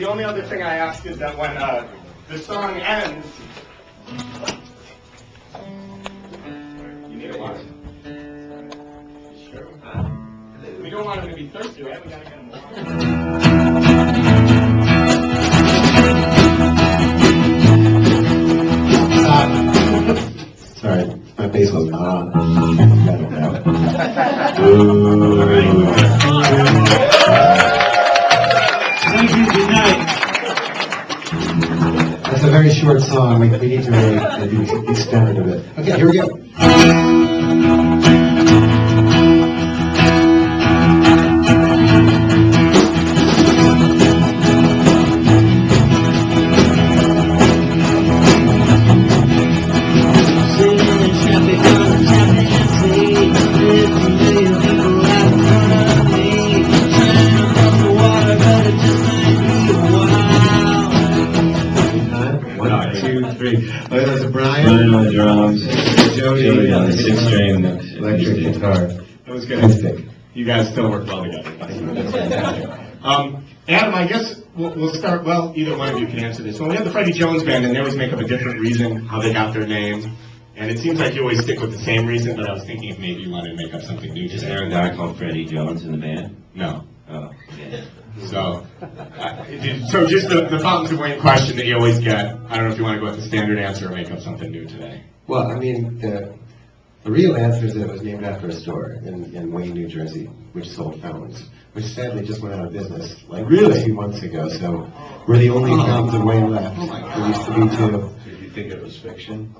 The only other thing I ask is that when the song ends, you need a water. Sure. We don't want him to be thirsty, right? We gotta get him water. Sorry, my bass was not on. Thank you, good night. That's a very short song. We need to really extend it a bit. Okay, here we go. Okay, that's Brian on the drums, Jody on the 6-string electric guitar. That was good. Fantastic. You guys still work well together. That's fantastic. Adam, I guess we'll start, well, either one of you can answer this. When we had the Freddie Jones Band, and they always make up a different reason how they got their name, and it seems like you always stick with the same reason, but I was thinking if maybe you wanted to make up something new. Is there a guy called Freddie Jones in the band? No. Oh, yeah. So just the Fountains of Wayne question that you always get. I don't know if you want to go with the standard answer or make up something new today. Well, I mean, the real answer is that it was named after a store in Wayne, New Jersey, which sold fountains, which sadly just went out of business like a few months ago. So we're the only Fountains of Wayne left. There used to be two. Did you think it was fiction?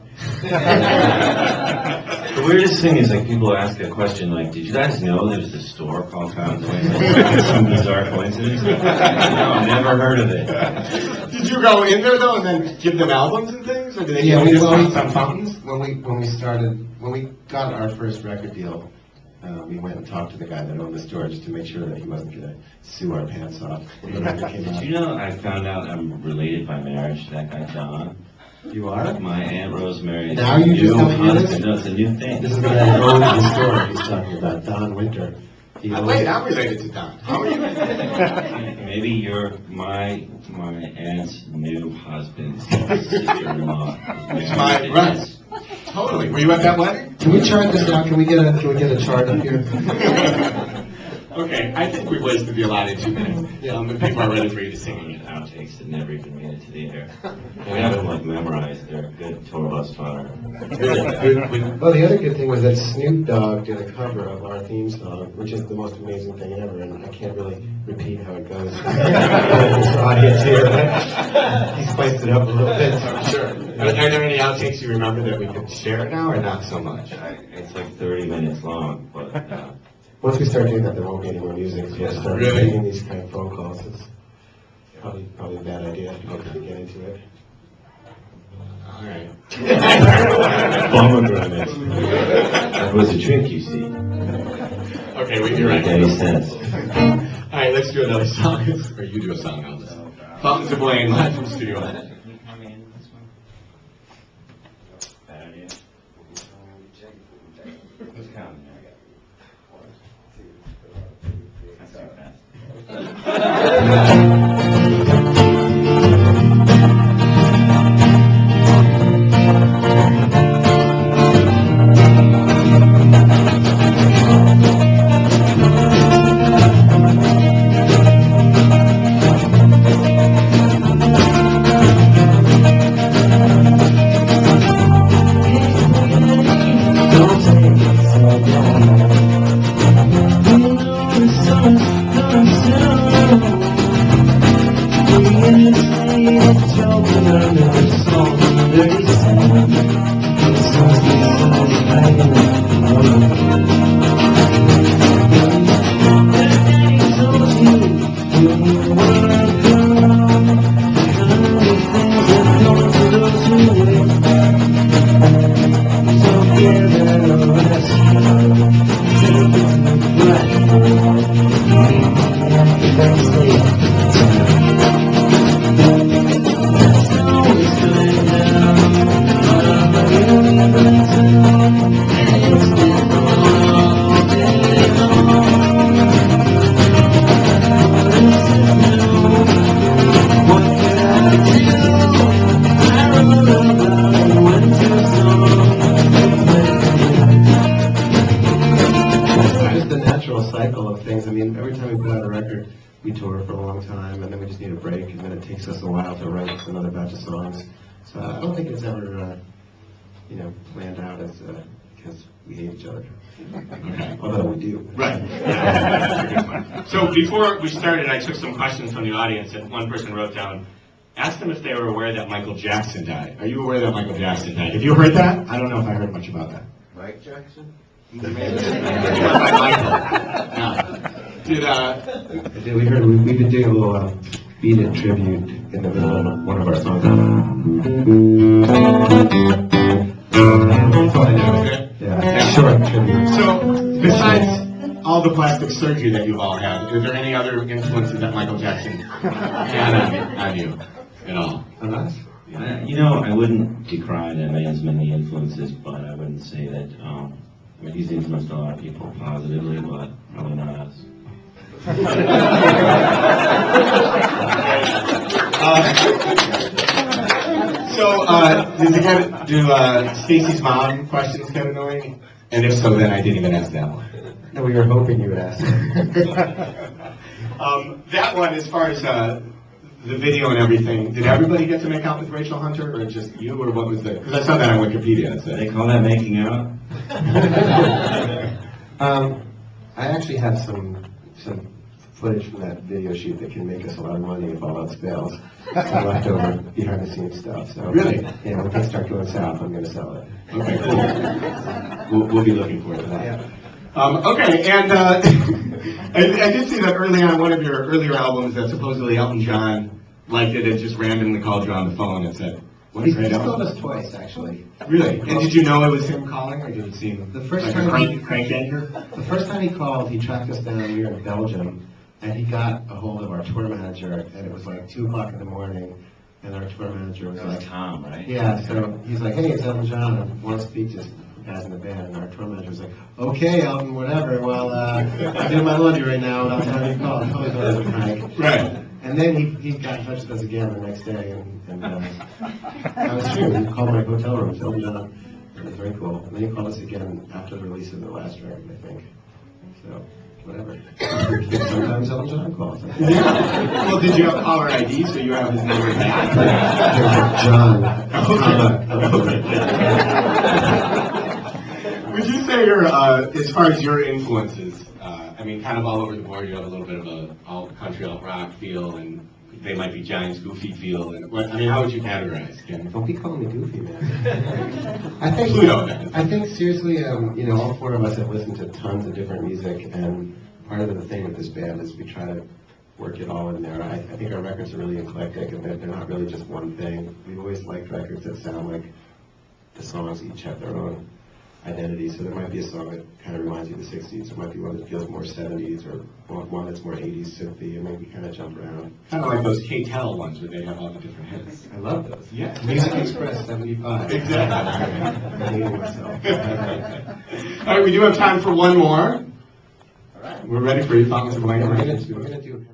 The weirdest thing is, like, people ask a question like, did you guys know there was a store called Fountains of Wayne? Like, some bizarre coincidence? No, never heard of it. Did you go in there though and then give them albums and things, or did they Yeah, we discounts on fountains? When we got our first record deal, we went and talked to the guy that owned the store just to make sure that he wasn't going to sue our pants off when the record came out. Did you know I found out I'm related by marriage to that guy John? You are? My Aunt Rosemary. Now you just tell me this? No, it's a new thing. This is the guy that owns the store he's talking about, Don Winter. Wait, I'm related to Don. How are you? Maybe you're my aunt's new husband's sister-in-law. It's my right. Totally. Were you at that wedding? Can we chart this out? Can we get a chart up here? Okay, I think we wasted the allotted 2 minutes. But people are ready for you to sing Singing it. outtakes that never even made it to the air. We have them like memorized. They're a good tour bus fodder. Well, the other good thing was that Snoop Dogg did a cover of our theme song, which is the most amazing thing ever, and I can't really repeat how it goes for this audience here. He spiced it up a little bit. Sure. Are there any outtakes you remember that we could share now, or not so much? It's like 30 minutes long, but Once we start doing that, there won't be any more music. So we'll start Really? making these kind of phone calls. It's probably a bad idea if people get into it. All right. pomegranate. That was a trick, you see. Okay, you're right. Make any sense. All right, let's do another song. Or you do a song, Elvis. Fountains of Wayne, live from Studio One. Bad idea. Who's counting? That's too fast. bunch of songs. So I don't think it's ever, planned out as because we hate each other. Okay. Although we do. Right. Yeah. So before we started, I took some questions from the audience, and one person wrote down, ask them if they were aware that Michael Jackson died. Are you aware that Michael Jackson died? Have you heard that? I don't know if I heard much about that. Mike Jackson? He went by Michael. Yeah. We've been doing a little Beat It tribute in the middle of one of our songs. That's all I know. Yeah, short tribute. So, besides all the plastic surgery that you've all had, is there any other influences that Michael Jackson had on you at all? On us? I wouldn't decry that man's many influences, but I wouldn't say that, he's influenced a lot of people positively, but probably not us. Do Stacy's mom questions get annoying? And if so, then I didn't even ask that one. No, we were hoping you would ask. That one, as far as the video and everything, did everybody get to make out with Rachel Hunter, or just you, or what was the? Because I saw that on Wikipedia. So. They call that making out? I actually have some footage from that video shoot that can make us a lot of money if all else fails. Some leftover behind the scenes stuff. So really, when things start going south, I'm going to sell it. Okay, cool. We'll be looking forward to that. Yeah. Okay, and I did see that early on one of your earlier albums that supposedly Elton John liked it and just randomly called you on the phone and said, "What a He's great called album." us twice, actually. Really? And did you know it was him calling, or did it seem The first like time a crank anchor? The first time he called, he tracked us down. We were in Belgium, and he got a hold of our tour manager, and it was like 2 o'clock in the morning, and our tour manager was That was like, Tom, right? yeah, so he's like, hey, it's Elton John, I want to speak to the guys in the band, and our tour manager was like, okay, Elton, whatever, well, I'm doing my laundry right now, and I'll tell you call. I always thought it was a prank. Right. And then he got in touch with us again the next day, and that was true. He called my hotel room, so Elton John. It was very cool. And then he called us again after the release of the last record, I think. So, whatever. Sometimes Elton John calls. Well, did you have caller ID, so you have his number back? John. Would you say you're, as far as your influences, kind of all over the board, you have a little bit of a alt country, alt rock feel, and they might be Giants goofy feel, and how would you categorize, Ken? Don't be calling me goofy, man. I think Pluto, then. I think seriously, all four of us have listened to tons of different music, and part of the thing with this band is we try to work it all in there. I think our records are really eclectic, and they're not really just one thing. We've always liked records that sound like the songs each have their own identity. So there might be a song that kind of reminds you of the 60s. There might be one that feels more 70s, or one that's more 80s synthy, and maybe kind of jump around. Kind of like those K-Tel ones where they have all the different hits. I love those. Yeah. Music Express 75. Exactly. I'm hating myself. All right, we do have time for one more. All right. We're ready for you, Thomas and Blaine. We're gonna do